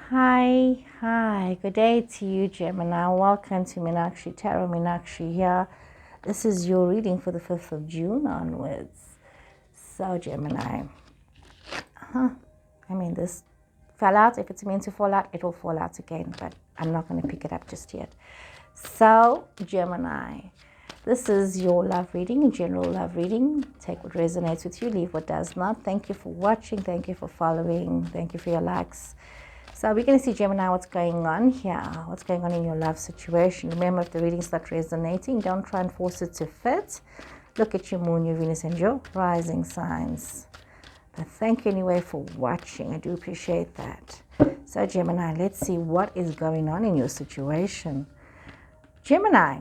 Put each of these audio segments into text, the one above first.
Hi, good day to you, Gemini. Welcome to Meenakshi Tarot. Meenakshi here. This is your reading for the 5th of June onwards. So, Gemini, this fell out. If it's meant to fall out, it will fall out again, but I'm not going to pick it up just yet. So, Gemini, this is your love reading, a general love reading. Take what resonates with you, leave what does not. Thank you for watching. Thank you for following. Thank you for your likes. So we're going to see, Gemini, what's going on here, what's going on in your love situation. Remember, if the reading's not resonating, don't try and force it to fit. Look at your moon, your Venus, and your rising signs. But thank you anyway for watching. I do appreciate that. So, Gemini, let's see what is going on in your situation. Gemini,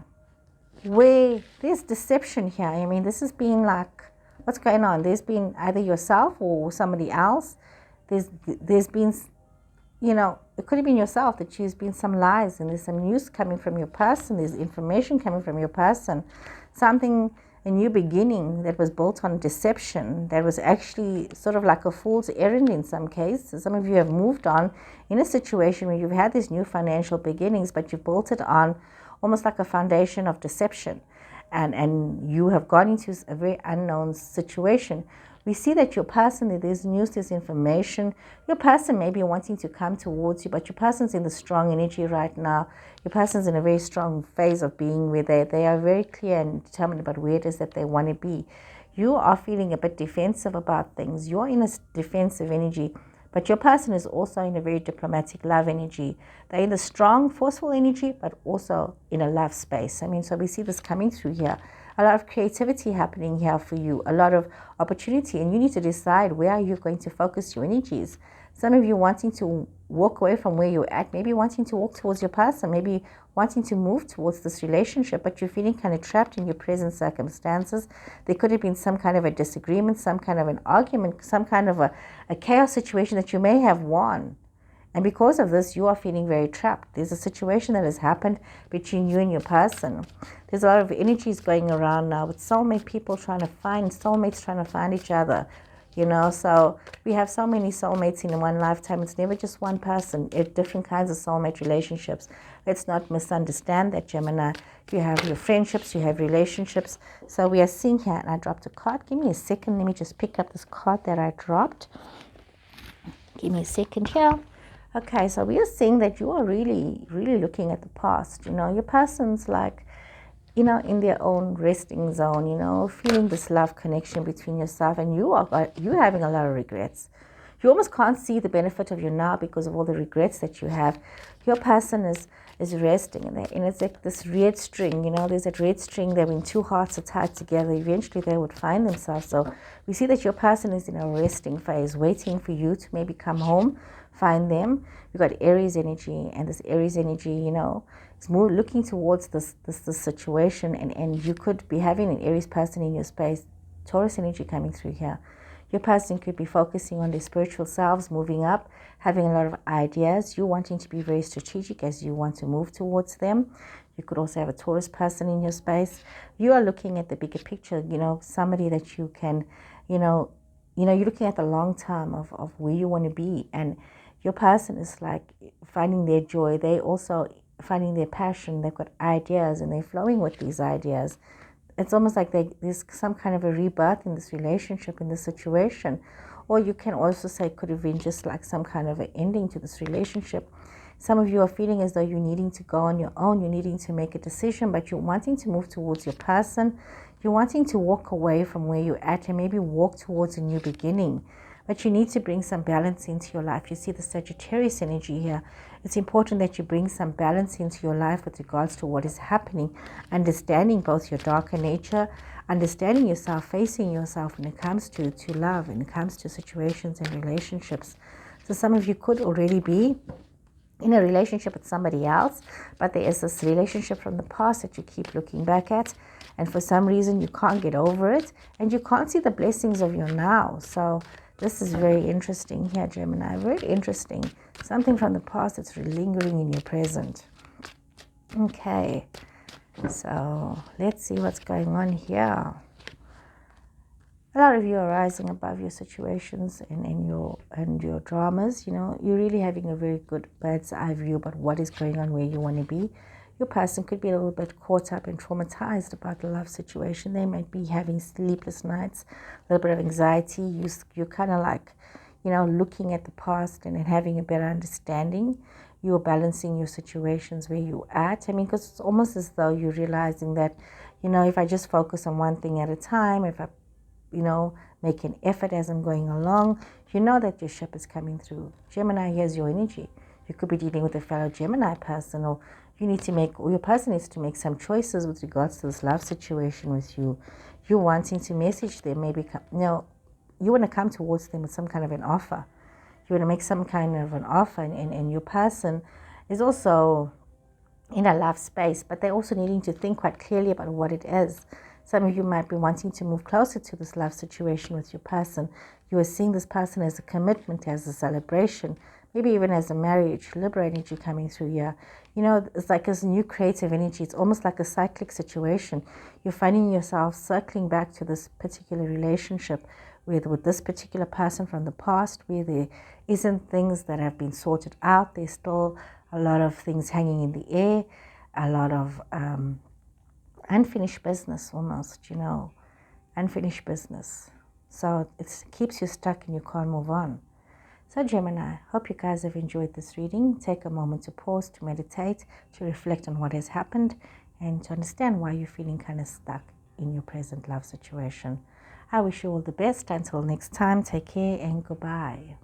where there's deception here. This has been like, what's going on? There's been either yourself or somebody else. There's been, it could have been yourself, that there's been some lies and there's some news coming from your person, there's information coming from your person, a new beginning that was built on deception, that was actually sort of like a fool's errand in some cases. Some of you have moved on in a situation where you've had these new financial beginnings, but you've built it on almost like a foundation of deception. And you have gone into a very unknown situation. We see that your person, there's news, there's information. Your person may be wanting to come towards you, but your person's in the strong energy right now. Your person's in a very strong phase of being where they are very clear and determined about where it is that they want to be. You are feeling a bit defensive about things. You're in a defensive energy, but your person is also in a very diplomatic love energy. They're in the strong, forceful energy, but also in a love space. So we see this coming through here. A lot of creativity happening here for you, a lot of opportunity, and you need to decide where are you going to focus your energies. Some of you wanting to walk away from where you're at, maybe wanting to walk towards your person, maybe wanting to move towards this relationship, but you're feeling kind of trapped in your present circumstances. There could have been some kind of a disagreement, some kind of an argument, some kind of a chaos situation that you may have won. And because of this, you are feeling very trapped. There's a situation that has happened between you and your person. There's a lot of energies going around now with soulmates trying to find each other. So we have so many soulmates in one lifetime. It's never just one person. It's different kinds of soulmate relationships. Let's not misunderstand that, Gemini. You have your friendships, you have relationships. So we are seeing here, and I dropped a card. Give me a second. Let me just pick up this card that I dropped. Give me a second here. Okay, so we are seeing that you are really, really looking at the past. Your person's like, in their own resting zone, feeling this love connection between yourself, and you having a lot of regrets. You almost can't see the benefit of you now because of all the regrets that you have. Your person is resting, and it's like this red string, there's that red string there when two hearts are tied together. Eventually they would find themselves. So we see that your person is in a resting phase, waiting for you to maybe come home, find them. We've got Aries energy, and this Aries energy, it's more looking towards this situation, and you could be having an Aries person in your space. Taurus energy coming through here. Your person could be focusing on their spiritual selves, moving up, having a lot of ideas. You wanting to be very strategic as you want to move towards them. You could also have a Taurus person in your space. You are looking at the bigger picture, somebody that you can, you're looking at the long term of where you want to be. And your person is like finding their joy. They also finding their passion. They've got ideas and they're flowing with these ideas. It's almost like there's some kind of a rebirth in this relationship, in this situation. Or you can also say it could have been just like some kind of an ending to this relationship. Some of you are feeling as though you're needing to go on your own, you're needing to make a decision, but you're wanting to move towards your person. You're wanting to walk away from where you're at and maybe walk towards a new beginning. But you need to bring some balance into your life. You see the Sagittarius energy here. It's important that you bring some balance into your life with regards to what is happening, understanding both your darker nature, understanding yourself, facing yourself when it comes to love, when it comes to situations and relationships. So some of you could already be in a relationship with somebody else, but there is this relationship from the past that you keep looking back at, and for some reason you can't get over it, and you can't see the blessings of your now. So this is very interesting here, Gemini. Very interesting. Something from the past that's lingering in your present. Okay, so let's see what's going on here. a lot of you are rising above your situations and your dramas. You know, you're really having a very good bird's eye view about what is going on, where you want to be. Your person could be a little bit caught up and traumatized about the love situation. They might be having sleepless nights, a little bit of anxiety. You're kind of like, you know, looking at the past and having a better understanding. You're balancing your situations where you're at. I mean, because it's almost as though you're realizing that, you know, if I just focus on one thing at a time, if I, you know, make an effort as I'm going along, you know that your ship is coming through. Gemini, here's your energy. You could be dealing with a fellow Gemini person, or you need to make, or your person needs to make some choices with regards to this love situation with you. You're wanting to message them, maybe, you know, you want to come towards them with some kind of an offer. You want to make some kind of an offer, and your person is also in a love space, but they're also needing to think quite clearly about what it is. Some of you might be wanting to move closer to this love situation with your person. You are seeing this person as a commitment, as a celebration, maybe even as a marriage. Libra energy coming through here. You know, it's like this new creative energy. It's almost like a cyclic situation. You're finding yourself circling back to this particular relationship with this particular person from the past, where there isn't things that have been sorted out. There's still a lot of things hanging in the air, a lot of unfinished business almost, you know, unfinished business. So it keeps you stuck and you can't move on. So Gemini, hope you guys have enjoyed this reading. Take a moment to pause, to meditate, to reflect on what has happened, and to understand why you're feeling kind of stuck in your present love situation. I wish you all the best. Until next time, take care and goodbye.